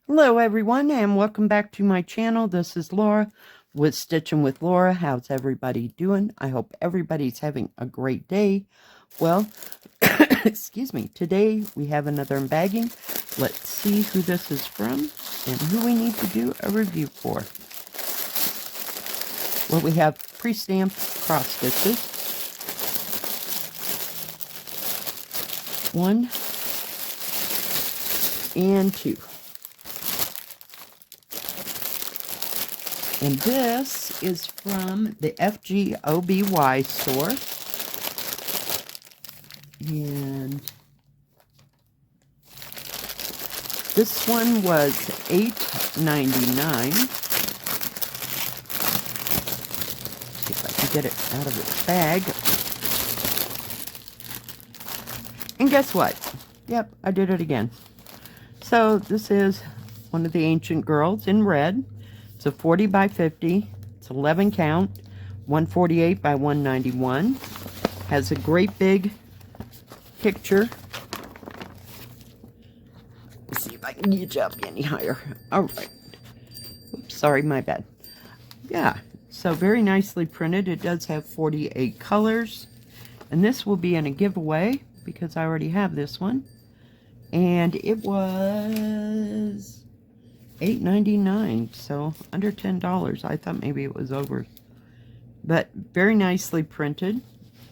Hello everyone and welcome back to my channel. This is Laura with Stitching with Laura. How's everybody doing? I hope everybody's having a great day. Well, excuse me, today we have another embagging. Let's see who this is from and who we need to do a review for. Well, we have pre-stamped cross stitches. 1 and 2. And this is from the FGOBY store. And this one was $8.99. See if I can get it out of its bag. And guess what? Yep, I did it again. So this is one of the ancient girls in red. It's a 40 by 50. It's 11 count, 148 by 191. Has a great big picture. Let's see if I can get you up any higher. All right. Oops, sorry, my bad. Yeah, so very nicely printed. It does have 48 colors. And this will be in a giveaway because I already have this one. And it was $8.99, so under $10. I thought maybe it was over, but very nicely printed,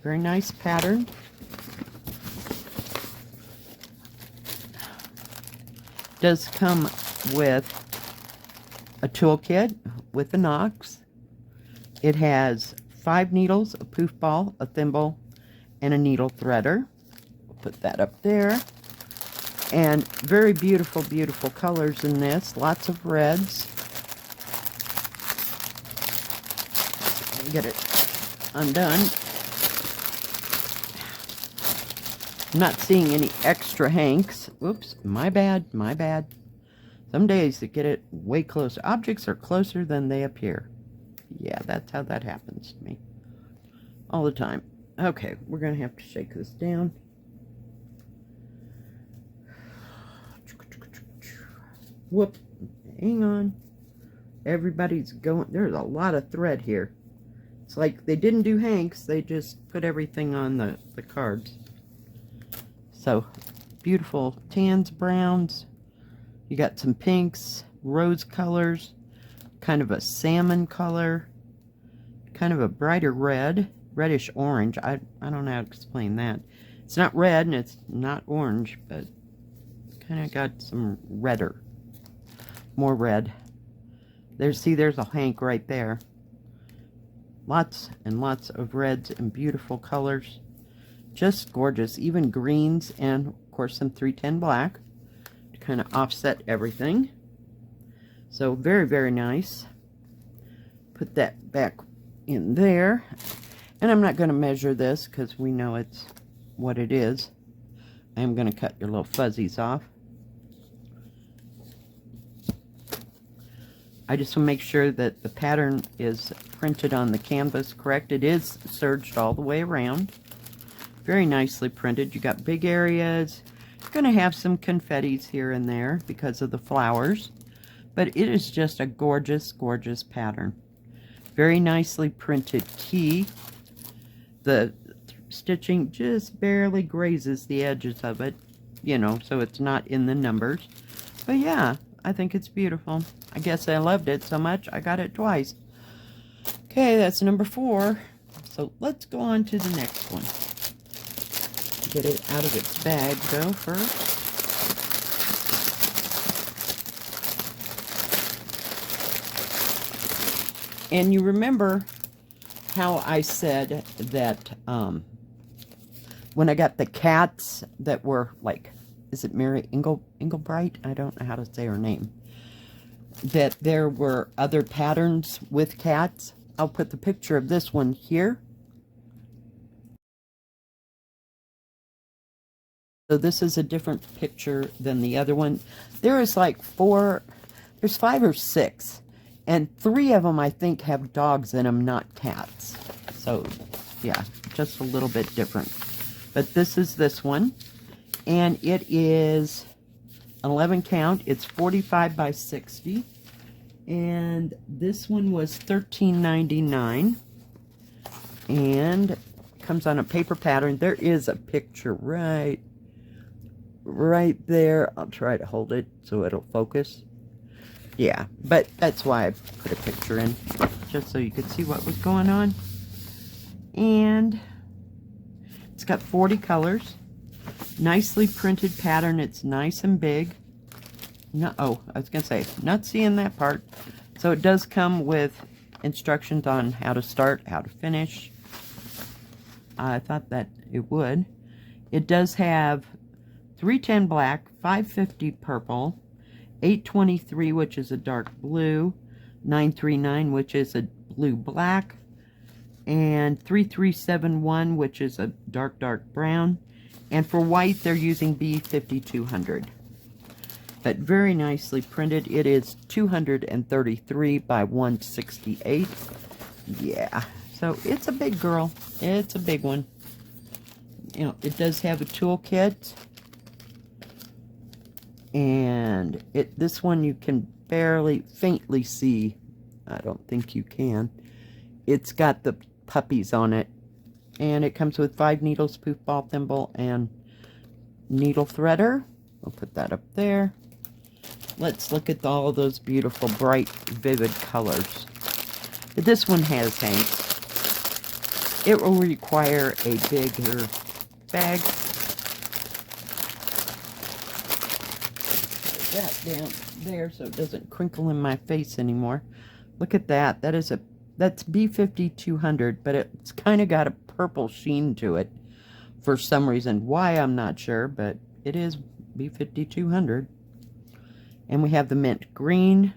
very nice pattern. Does come with a toolkit with a Knox. It has 5 needles, a poof ball, a thimble, and a needle threader. We'll put that up there. And very beautiful, beautiful colors in this. Lots of reds. Get it undone. I'm not seeing any extra hanks. Oops, my bad, my bad. Some days to get it way closer. Objects are closer than they appear. Yeah, that's how that happens to me. All the time. Okay, we're going to have to shake this down. Whoop, hang on. Everybody's going, there's a lot of thread here. It's like they didn't do hanks, they just put everything on the cards. So, beautiful tans, browns. You got some pinks, rose colors, kind of a salmon color, kind of a brighter red, reddish orange. I don't know how to explain that. It's not red and it's not orange, but kind of got some redder. More red. There's a hank right there. Lots and lots of reds and beautiful colors. Just gorgeous. Even greens and, of course, some 310 black to kind of offset everything. So very, very nice. Put that back in there. And I'm not going to measure this because we know it's what it is. I'm going to cut your little fuzzies off. I just want to make sure that the pattern is printed on the canvas correct. It is serged all the way around. Very nicely printed. You got big areas. You're going to have some confettis here and there because of the flowers. But it is just a gorgeous, gorgeous pattern. Very nicely printed key. The stitching just barely grazes the edges of it, you know, so it's not in the numbers. But yeah, I think it's beautiful. I guess I loved it so much I got it twice. Okay, that's number 4. So let's go on to the next one. Get it out of its bag though first. And you remember how I said that when I got the cats that were like, is it Mary Engelbright? I don't know how to say her name. That there were other patterns with cats. I'll put the picture of this one here. So this is a different picture than the other one. There is like there's 5 or 6. And 3 of them I think have dogs in them, not cats. So yeah, just a little bit different. But this is this one. And it is 11 count. It's 45 by 60. And this one was $13.99. And comes on a paper pattern. There is a picture right there. I'll try to hold it so it'll focus. Yeah, but that's why I put a picture in, just so you could see what was going on. And it's got 40 colors. Nicely printed pattern. It's nice and big. No, oh, I was going to say, not seeing that part. So it does come with instructions on how to start, how to finish. I thought that it would. It does have 310 black, 550 purple, 823, which is a dark blue, 939, which is a blue black, and 3371, which is a dark brown. And for white, they're using B5200. But very nicely printed. It is 233 by 168. Yeah, so it's a big girl. It's a big one. You know, it does have a toolkit. And this one you can faintly see. I don't think you can. It's got the puppies on it. And it comes with 5 needles, poof ball thimble, and needle threader. We'll put that up there. Let's look at all of those beautiful, bright, vivid colors. This one has hanks. It will require a bigger bag. Put that down there so it doesn't crinkle in my face anymore. Look at that. That's B5200, but it's kind of got a purple sheen to it for some reason. Why, I'm not sure, but it is B5200. And we have the mint green,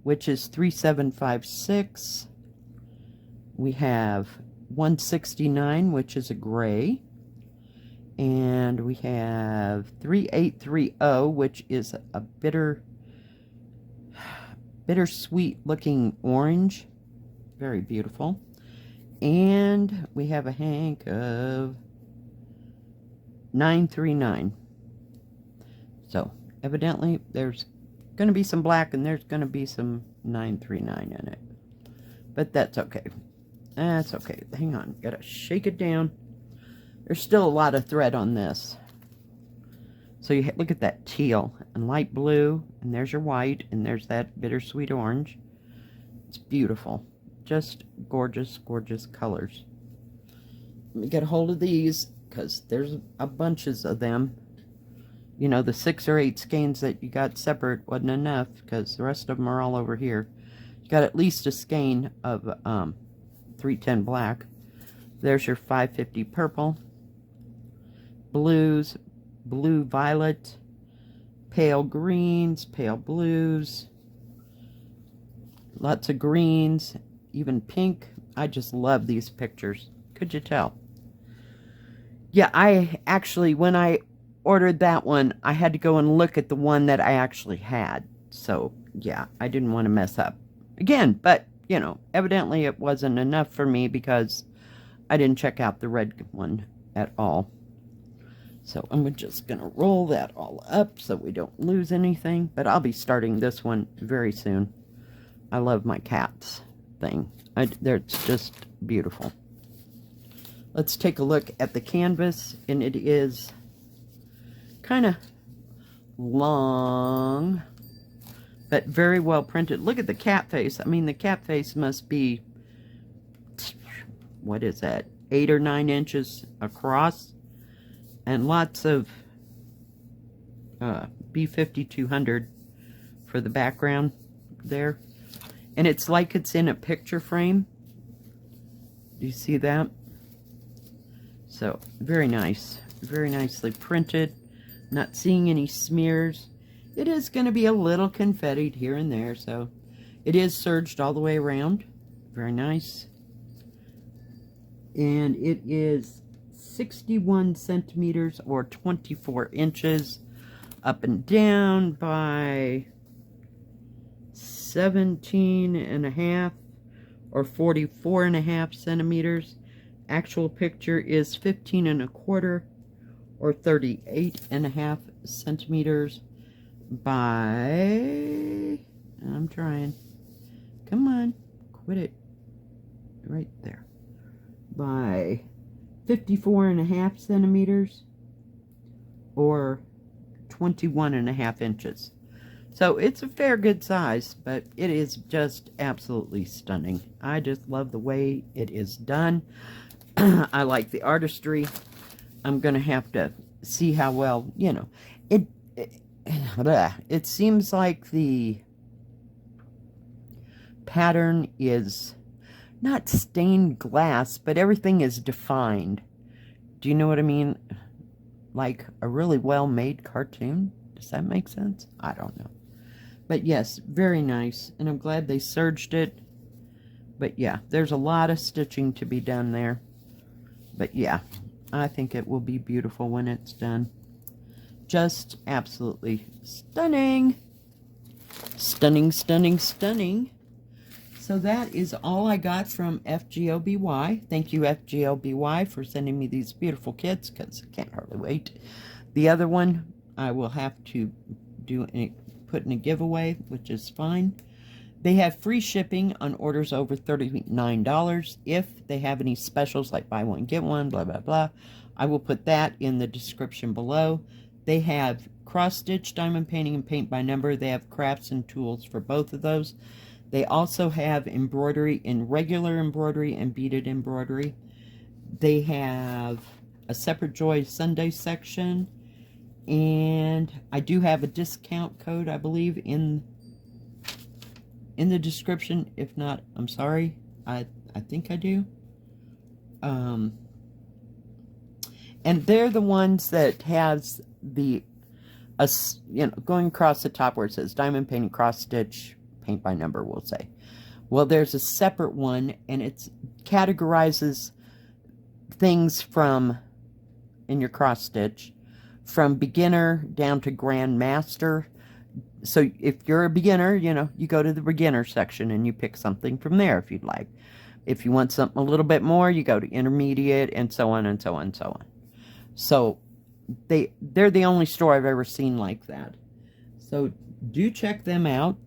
which is 3756. We have 169, which is a gray. And we have 3830, which is a bittersweet looking orange. Very beautiful. And we have a hank of 939. So evidently there's going to be some black and there's going to be some 939 in it. But that's okay. That's okay. Hang on. Gotta shake it down. There's still a lot of thread on this. So you look at that teal and light blue, and there's your white, and there's that bittersweet orange. It's beautiful. Just gorgeous, gorgeous colors. Let me get a hold of these, because there's a bunches of them. You know, the 6 or 8 skeins that you got separate wasn't enough, because the rest of them are all over here. You got at least a skein of 310 black. There's your 550 purple. Blues, blue violet, pale greens, pale blues, lots of greens, even pink. I just love these pictures. Could you tell? Yeah, I actually, when I ordered that one, I had to go and look at the one that I actually had. So, yeah, I didn't want to mess up again. But, you know, evidently it wasn't enough for me because I didn't check out the red one at all. So I'm just going to roll that all up so we don't lose anything. But I'll be starting this one very soon. I love my cats thing. It's just beautiful. Let's take a look at the canvas. And it is kind of long, but very well printed. Look at the cat face. I mean, the cat face must be, what is that, 8 or 9 inches across. And lots of B5200 for the background there. And it's like it's in a picture frame. Do you see that? So, very nice. Very nicely printed. Not seeing any smears. It is going to be a little confettied here and there. So, it is serged all the way around. Very nice. And it is 61 centimeters or 24 inches up and down by 17 and a half or 44 and a half centimeters. Actual picture is 15 and a quarter or 38 and a half centimeters. by, I'm trying, come on, quit it, right there, by 54.5 centimeters or 21.5 inches. So it's a fair good size, but it is just absolutely stunning. I just love the way it is done. I like the artistry. I'm going to have to see how well, you know, it seems like the pattern is not stained glass, but everything is defined. Do you know what I mean? Like a really well-made cartoon. Does that make sense? I don't know. But yes, very nice. And I'm glad they serged it. But yeah, there's a lot of stitching to be done there. But yeah, I think it will be beautiful when it's done. Just absolutely stunning. Stunning, stunning, stunning. So that is all I got from FGOBY. Thank you, FGOBY, for sending me these beautiful kits, because I can't hardly wait. The other one I will have to put in a giveaway, which is fine. They have free shipping on orders over $39. If they have any specials like buy one, get one, blah, blah, blah, I will put that in the description below. They have cross-stitch, diamond painting, and paint by number. They have crafts and tools for both of those. They also have embroidery in regular embroidery and beaded embroidery. They have a separate Joy Sunday section. And I do have a discount code, I believe, in the description. If not, I'm sorry. I think I do. And they're the ones that has the, you know, going across the top where it says diamond painting, cross stitch, paint by number, we'll say. Well, there's a separate one, and it categorizes things from, in your cross stitch, from beginner down to grandmaster. So if you're a beginner, you know, you go to the beginner section and you pick something from there if you'd like. If you want something a little bit more, you go to intermediate, and so on and so on and so on. So they're the only store I've ever seen like that. So do check them out.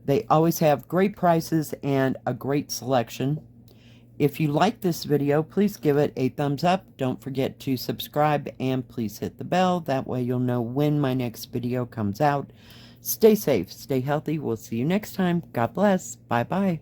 They always have great prices and a great selection. If you like this video, please give it a thumbs up. Don't forget to subscribe, and please hit the bell. That way you'll know when my next video comes out. Stay safe, stay healthy. We'll see you next time. God bless. Bye-bye.